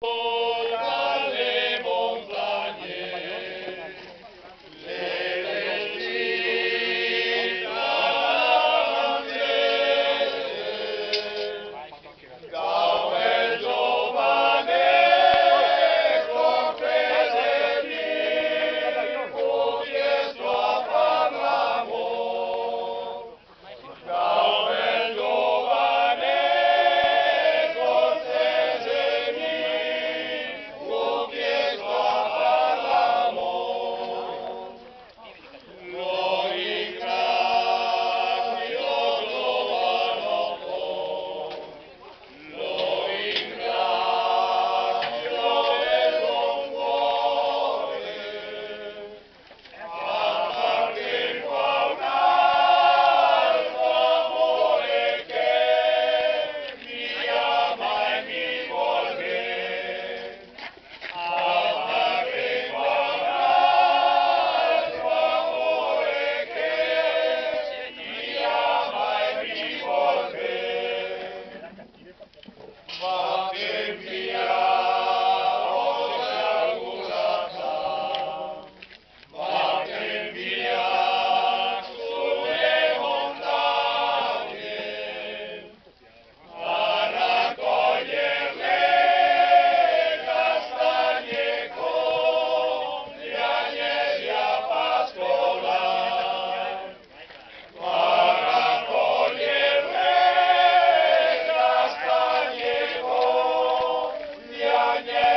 dalle montagne, le vestita francese, da quel giovane con fede fu chiesto a far l'amor, da quel giovane con fede fu chiesto a far l'amor. Lo ringrazio giovanotto, lo ringrazio del buon cuore, appartengo a un altro amore che mi ama e mi vuol bene. Appartengo a un altro amore che mi ama e mi vuol bene. Vatten via, voce augurata, vatten via sulle montagne, a raccoglier le castagne con gli agnelli a pascolare, a raccoglier le castagne con gli agnelli